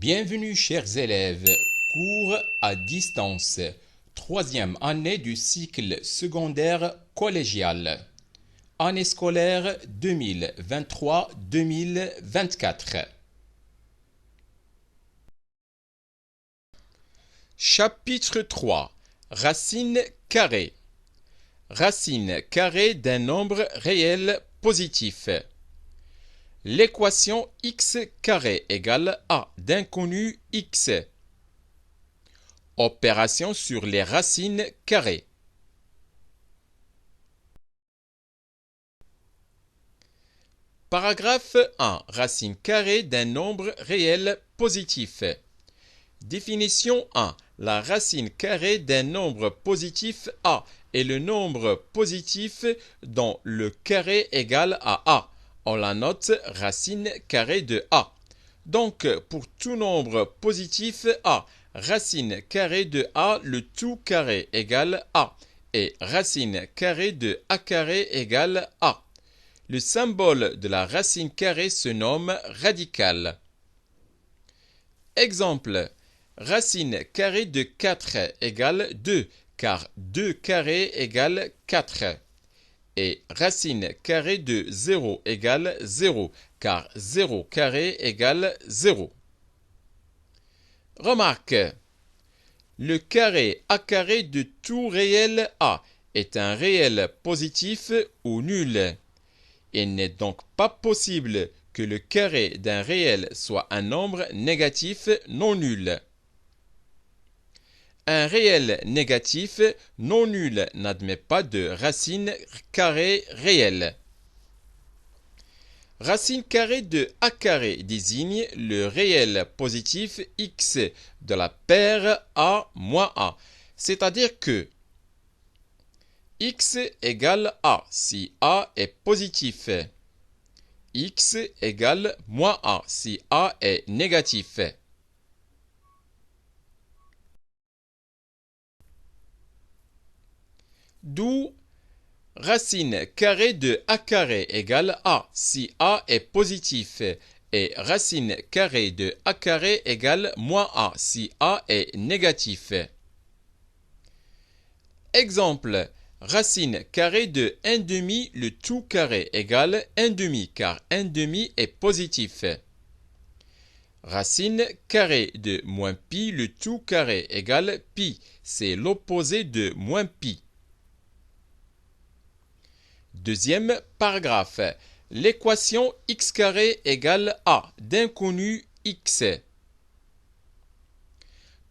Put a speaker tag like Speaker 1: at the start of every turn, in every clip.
Speaker 1: Bienvenue chers élèves, cours à distance, troisième année du cycle secondaire collégial, année scolaire 2023-2024. Chapitre 3. Racine carrée. Racine carrée d'un nombre réel positif. L'équation x carré égale a d'inconnu x. Opération sur les racines carrées. Paragraphe 1. Racine carrée d'un nombre réel positif. Définition 1. La racine carrée d'un nombre positif a est le nombre positif dont le carré égale à a. On la note racine carrée de a. Donc, pour tout nombre positif a, racine carrée de a, le tout carré égale a. Et racine carrée de a carré égale a. Le symbole de la racine carrée se nomme radical. Exemple. Racine carrée de 4 égale 2, car 2 carré égale 4. Et racine carrée de 0 égale 0, car 0 carré égale 0. Remarque. Le carré a carré de tout réel a est un réel positif ou nul. Il n'est donc pas possible que le carré d'un réel soit un nombre négatif non nul. Un réel négatif non nul n'admet pas de racine carrée réelle. Racine carrée de a carré désigne le réel positif x de la paire a moins a, c'est-à-dire que x égale a si a est positif, x égale moins a si a est négatif. D'où racine carrée de a carré égale a si a est positif et racine carrée de a carré égale moins a si a est négatif. Exemple, racine carrée de 1 demi le tout carré égale 1 demi car 1 demi est positif. Racine carrée de moins pi le tout carré égale pi, c'est l'opposé de moins pi. Deuxième paragraphe. L'équation x carré égale a d'inconnu x.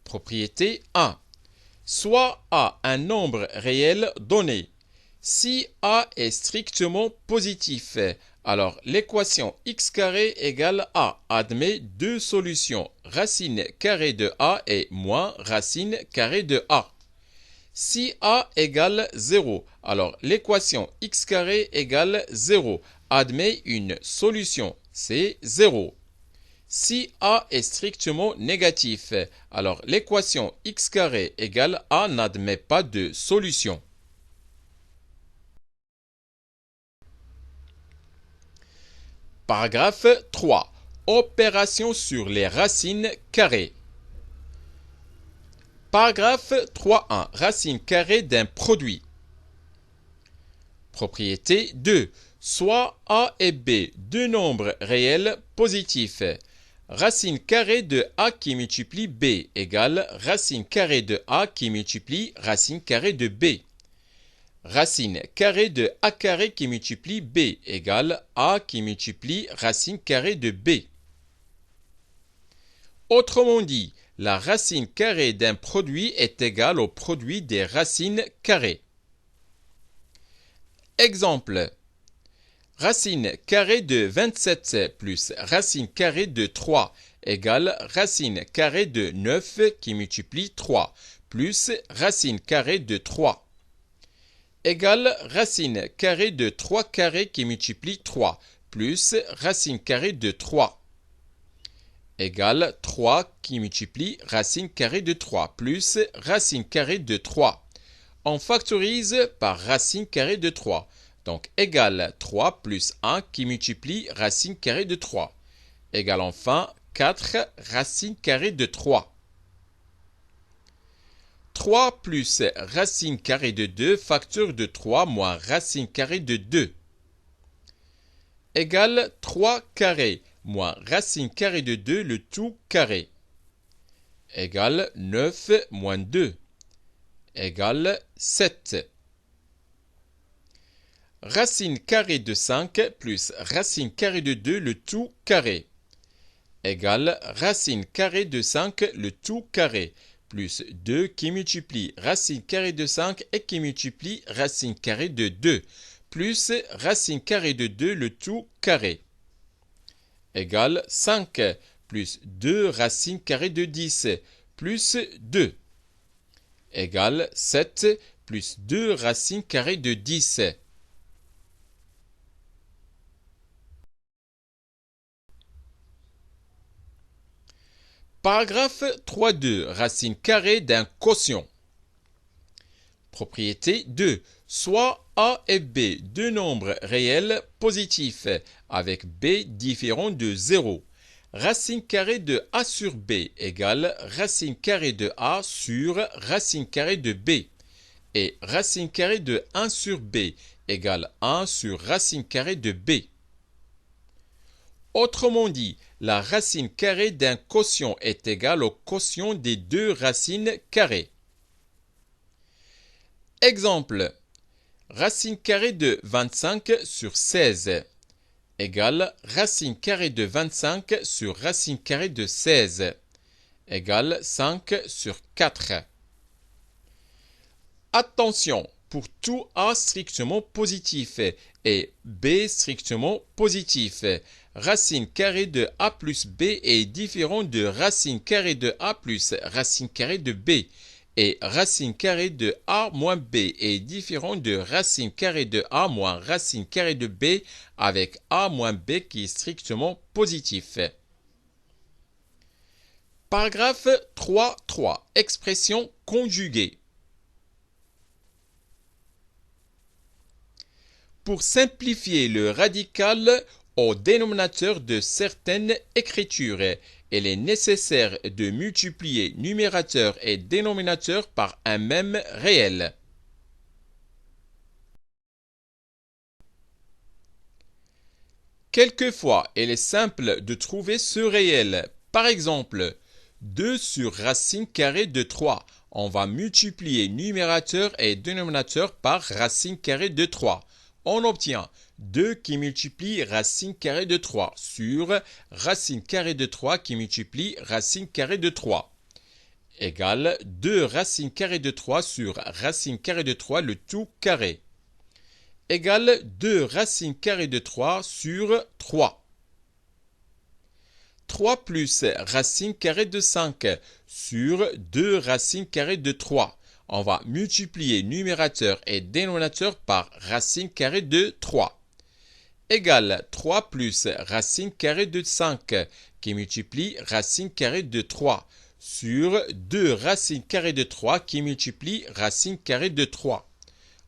Speaker 1: Propriété 1. Soit a un nombre réel donné. Si a est strictement positif, alors l'équation x carré égale a admet deux solutions, racine carrée de a et moins racine carrée de a. Si a égale 0, alors l'équation x carré égale 0 admet une solution, c'est 0. Si a est strictement négatif, alors l'équation x carré égale a n'admet pas de solution. Paragraphe 3. Opération sur les racines carrées. Paragraphe 3.1. Racine carrée d'un produit. Propriété 2. Soit a et b, deux nombres réels positifs. Racine carrée de a qui multiplie b égale racine carrée de a qui multiplie racine carrée de b. Racine carrée de a carré qui multiplie b égale a qui multiplie racine carrée de b. Autrement dit, la racine carrée d'un produit est égale au produit des racines carrées. Exemple. Racine carrée de 27 plus racine carrée de 3 égale racine carrée de 9 qui multiplie 3 plus racine carrée de 3 égale racine carrée de 3 carré qui multiplie 3 plus racine carrée de 3 égale 3 qui multiplie racine carrée de 3 plus racine carrée de 3. On factorise par racine carrée de 3. Donc égale 3 plus 1 qui multiplie racine carrée de 3. Égale enfin 4 racine carrée de 3. 3 plus racine carrée de 2 facteur de 3 moins racine carrée de 2 égale 3 carré moins racine carrée de 2 le tout carré égale 9 moins 2 égale 7. Racine carrée de 5 plus racine carrée de 2 le tout carré égale racine carrée de 5 le tout carré plus 2 qui multiplie racine carrée de 5 et qui multiplie racine carrée de 2 plus racine carrée de 2 le tout carré égale 5 plus 2 racine carrée de 10 plus 2 égale 7 plus 2 racine carrée de 10. Paragraphe 3.2. Racine carrée d'un quotient. Propriété 2. Soit A et B deux nombres réels positifs avec B différent de 0. Racine carrée de A sur B égale racine carrée de A sur racine carrée de B. Et racine carrée de 1 sur B égale 1 sur racine carrée de B. Autrement dit, la racine carrée d'un quotient est égale au quotient des deux racines carrées. Exemple, racine carrée de 25 sur 16 égale racine carrée de 25 sur racine carrée de 16 égale 5 sur 4. Attention, pour tout A strictement positif et B strictement positif, racine carrée de A plus B est différent de racine carrée de A plus racine carrée de B. Et racine carrée de A moins B est différent de racine carrée de A moins racine carrée de B avec A moins B qui est strictement positif. Paragraphe 3.3. Expression conjuguée. Pour simplifier le radical au dénominateur de certaines écritures, il est nécessaire de multiplier numérateur et dénominateur par un même réel. Quelquefois, il est simple de trouver ce réel. Par exemple, 2 sur racine carrée de 3. On va multiplier numérateur et dénominateur par racine carrée de 3. On obtient 2 qui multiplie racine carrée de 3 sur racine carrée de 3 qui multiplie racine carrée de 3 égale 2 racine carrée de 3 sur racine carrée de 3 le tout carré égale 2 racine carrée de 3 sur 3. 3 plus racine carrée de 5 sur 2 racine carrée de 3. On va multiplier numérateur et dénominateur par racine carrée de 3. Égale 3 plus racine carrée de 5 qui multiplie racine carrée de 3 sur 2 racine carrée de 3 qui multiplie racine carrée de 3.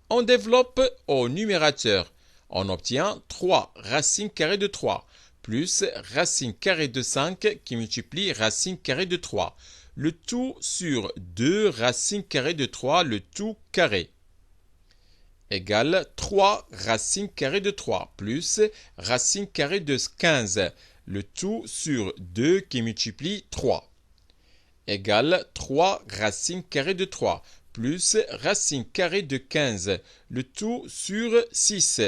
Speaker 1: On développe au numérateur. On obtient 3 racine carrée de 3 plus racine carrée de 5 qui multiplie racine carrée de 3. Le tout sur 2 racine carrée de 3, le tout carré, égale 3 racine carrée de 3 plus racine carrée de 15, le tout sur 2 qui multiplie 3, égale 3 racine carrée de 3 plus racine carrée de 15, le tout sur 6.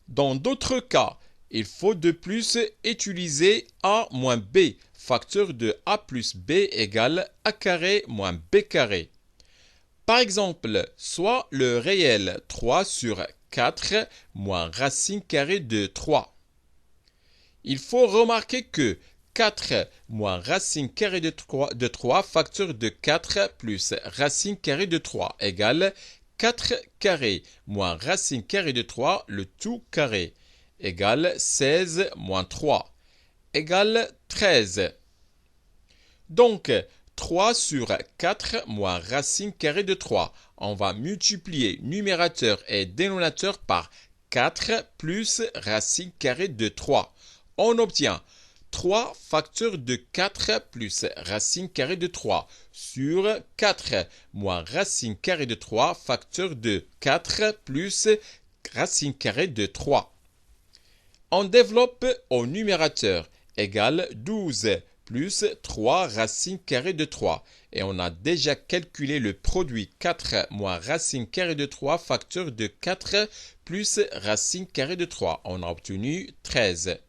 Speaker 1: Dans d'autres cas, il faut de plus utiliser A moins B, facteur de A plus B égale A carré moins B carré. Par exemple, soit le réel 3 sur 4 moins racine carrée de 3. Il faut remarquer que 4 moins racine carrée de 3 facteur de 4 plus racine carrée de 3 égale 4 carré moins racine carrée de 3, le tout carré, égale 16 moins 3, égale 13. Donc, 3 sur 4 moins racine carrée de 3. On va multiplier numérateur et dénominateur par 4 plus racine carrée de 3. on obtient 3 facteurs de 4 plus racine carrée de 3 sur 4 moins racine carrée de 3 facteur de 4 plus racine carrée de 3. On développe au numérateur égale 12 plus 3 racine carrée de 3. Et on a déjà calculé le produit 4 moins racine carrée de 3 facteur de 4 plus racine carrée de 3. On a obtenu 13.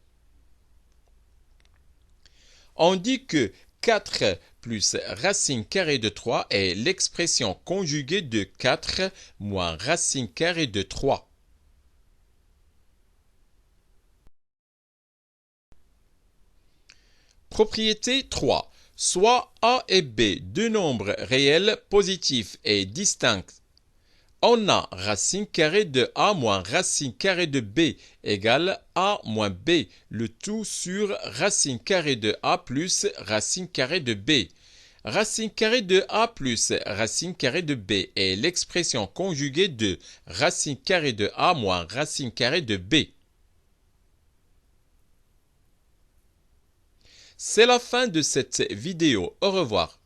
Speaker 1: On dit que 4 plus racine carrée de 3 est l'expression conjuguée de 4 moins racine carrée de 3. Propriété 3. Soit A et B, deux nombres réels positifs et distincts. On a racine carrée de A moins racine carrée de B égale A moins B, le tout sur racine carrée de A plus racine carrée de B. Racine carrée de A plus racine carrée de B est l'expression conjuguée de racine carrée de A moins racine carrée de B. C'est la fin de cette vidéo. Au revoir.